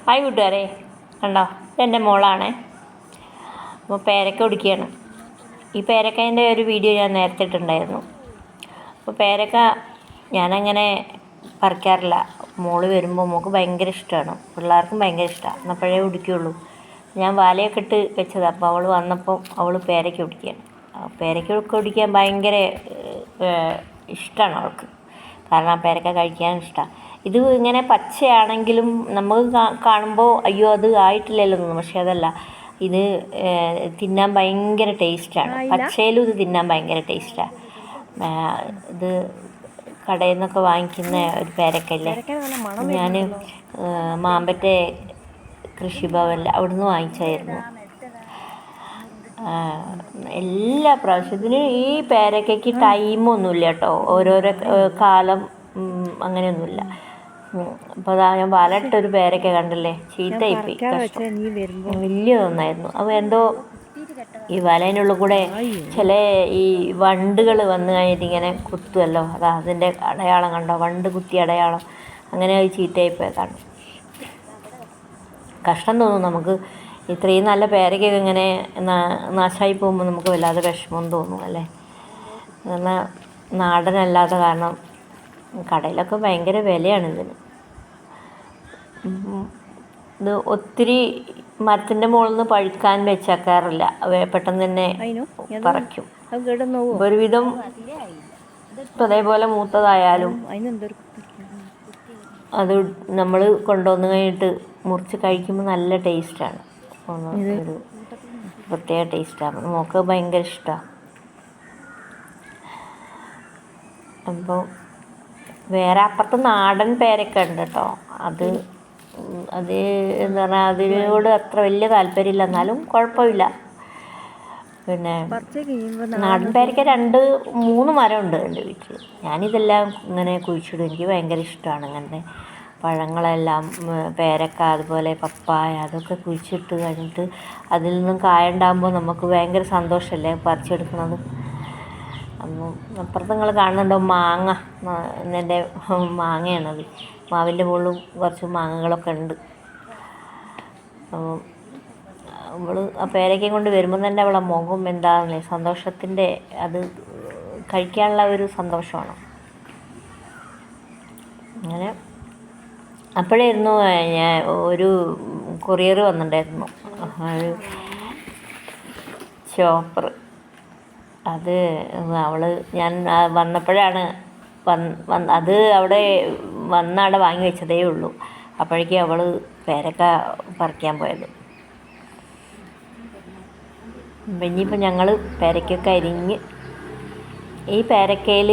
Hi കൂട്ടുകാരെ, കണ്ടോ ഇതെൻ്റെ മോളാണേ. അപ്പോൾ പേരക്ക കുടിക്കുകയാണ്. ഈ പേരക്കേൻ്റെ ഒരു വീഡിയോ ഞാൻ നേരത്തെ ഇട്ടിട്ടുണ്ടായിരുന്നു. അപ്പോൾ പേരക്ക ഞാനങ്ങനെ പറിക്കാറില്ല. മോള് വരുമ്പോൾ മോൾക്ക് ഭയങ്കര ഇഷ്ടമാണ്, പിള്ളേർക്കും ഭയങ്കര ഇഷ്ടമാണ്. എന്നപ്പോഴേ കുടിക്കുകയുള്ളൂ. ഞാൻ വാലയൊക്കെ ഇട്ട് വെച്ചതാണ്. അപ്പോൾ അവൾ വന്നപ്പോൾ അവൾ പേരക്ക കുടിക്കുകയാണ്. പേരക്ക കുടിക്കാൻ ഭയങ്കര ഇഷ്ടമാണ് അവൾക്ക്. കാരണം പേരക്ക കഴിക്കാൻ ഇഷ്ടമാണ്. ഇത് ഇങ്ങനെ പച്ചയാണെങ്കിലും നമുക്ക് കാണുമ്പോൾ അയ്യോ അത് ആയിട്ടില്ലല്ലോ തോന്നും. പക്ഷെ അതല്ല, ഇത് തിന്നാൻ ഭയങ്കര ടേസ്റ്റാണ്. പച്ചയിലും ഇത് തിന്നാൻ ഭയങ്കര ടേസ്റ്റാണ്. ഇത് കടയിൽ നിന്നൊക്കെ വാങ്ങിക്കുന്ന ഒരു പേരക്കയില്ലേ, ഞാൻ മാമ്പറ്റ കൃഷിഭവനിൽ അവിടുന്ന് വാങ്ങിച്ചായിരുന്നു. എല്ലാ പ്രാവശ്യത്തിനും ഈ പേരക്കയ്ക്ക് ടൈമൊന്നുമില്ല കേട്ടോ, ഓരോരോ കാലം അങ്ങനെയൊന്നുമില്ല. അപ്പോൾ അതാ ഞാൻ വലട്ടൊരു പേരക്ക കണ്ടില്ലേ, ചീത്തയിപ്പോയി. വലിയതൊന്നായിരുന്നു. അപ്പോൾ എന്തോ ഈ വലേനുള്ളിൽ കൂടെ ചില ഈ വണ്ടുകൾ വന്നു കഴിഞ്ഞിട്ട് ഇങ്ങനെ കുത്തുമല്ലോ, അതാ അതിൻ്റെ അടയാളം കണ്ടോ, വണ്ട് കുത്തി അടയാളം. അങ്ങനെ അത് ചീത്തയിപ്പോയതാണ്. കഷ്ടം തോന്നും നമുക്ക്. ഇത്രയും നല്ല പേരക്കൊക്കെ ഇങ്ങനെ നാശമായി പോകുമ്പോൾ നമുക്ക് വല്ലാതെ വിഷമം തോന്നും അല്ലേ. എന്നാൽ നാടനല്ലാത്ത കാരണം കടയിലൊക്കെ ഭയങ്കര വിലയാണ് ഇതിന്. ഇത് ഒത്തിരി മരത്തിൻ്റെ മുകളിൽ നിന്ന് പഴുക്കാൻ വെച്ചേക്കാറില്ല, പെട്ടെന്ന് തന്നെ പറിക്കും. ഒരുവിധം അതേപോലെ മൂത്തതായാലും അത് നമ്മൾ കൊണ്ടുവന്ന് കഴിഞ്ഞിട്ട് മുറിച്ച് കഴിക്കുമ്പോൾ നല്ല ടേസ്റ്റാണ്. ഒരു പ്രത്യേക ടേസ്റ്റാണ്. നമുക്ക് ഭയങ്കര ഇഷ്ടമാണ്. അപ്പോൾ വേറെ അപ്പുറത്ത് നാടൻ പേരക്ക ഉണ്ട് കേട്ടോ. അത് എന്താ പറഞ്ഞാൽ അതിനോട് അത്ര വലിയ താല്പര്യമില്ല, എന്നാലും കുഴപ്പമില്ല. പിന്നെ നാടൻ പേരക്ക 2-3 മരമുണ്ട് എൻ്റെ വീട്ടിൽ. ഞാനിതെല്ലാം ഇങ്ങനെ കുഴിച്ചിടും. എനിക്ക് ഭയങ്കര ഇഷ്ടമാണ് അങ്ങനത്തെ പഴങ്ങളെല്ലാം. പേരക്ക, അതുപോലെ പപ്പായ, അതൊക്കെ കുഴിച്ചിട്ട് കഴിഞ്ഞിട്ട് അതിൽ നിന്നും കായ ഉണ്ടാകുമ്പോൾ നമുക്ക് ഭയങ്കര സന്തോഷമല്ലേ പറിച്ചെടുക്കുന്നത്. അപ്പുറത്ത് നിങ്ങൾ കാണുന്നുണ്ടോ മാങ്ങ, എൻ്റെ മാങ്ങയാണത്. മാവിൻ്റെ മുകളിലും കുറച്ച് മാങ്ങകളൊക്കെ ഉണ്ട്. അപ്പോൾ അവൾ ആ പേരക്കയും കൊണ്ട് വരുമ്പോൾ തന്നെ അവളെ മുഖം എന്താണെന്നേ, സന്തോഷത്തിൻ്റെ, അത് കഴിക്കാനുള്ള ഒരു സന്തോഷമാണ്. അങ്ങനെ അപ്പോഴായിരുന്നു ഞാൻ ഒരു കൊറിയർ വന്നിട്ടുണ്ടായിരുന്നു, ഒരു ചോപ്പർ. അത് ഞാൻ വന്നപ്പോഴാണ് അത് അവിടെ വന്നവിടെ വാങ്ങി വെച്ചതേ ഉള്ളൂ. അപ്പോഴേക്കും അവൾ പേരക്ക പറിക്കാൻ പോയത്. ഇനിയിപ്പോൾ ഞങ്ങൾ പേരക്കൊക്കെ അരിഞ്ഞ്, ഈ പേരക്കയിൽ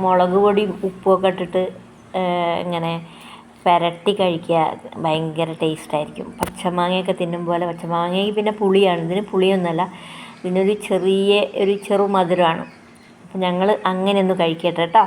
മുളക് പൊടിയും ഉപ്പുമൊക്കെ ഇട്ടിട്ട് ഇങ്ങനെ പുരട്ടി കഴിക്കുക ഭയങ്കര ടേസ്റ്റായിരിക്കും. പച്ചമാങ്ങയൊക്കെ തിന്നും പോലെ. പച്ചമാങ്ങയ്ക്ക് പിന്നെ പുളിയാണ്, ഇതിന് പുളിയൊന്നുമല്ല, ഇതിനൊരു ചെറു മധുരമാണ്. അപ്പം ഞങ്ങൾ അങ്ങനെ ഒന്ന് കഴിക്കട്ടെ കേട്ടോ.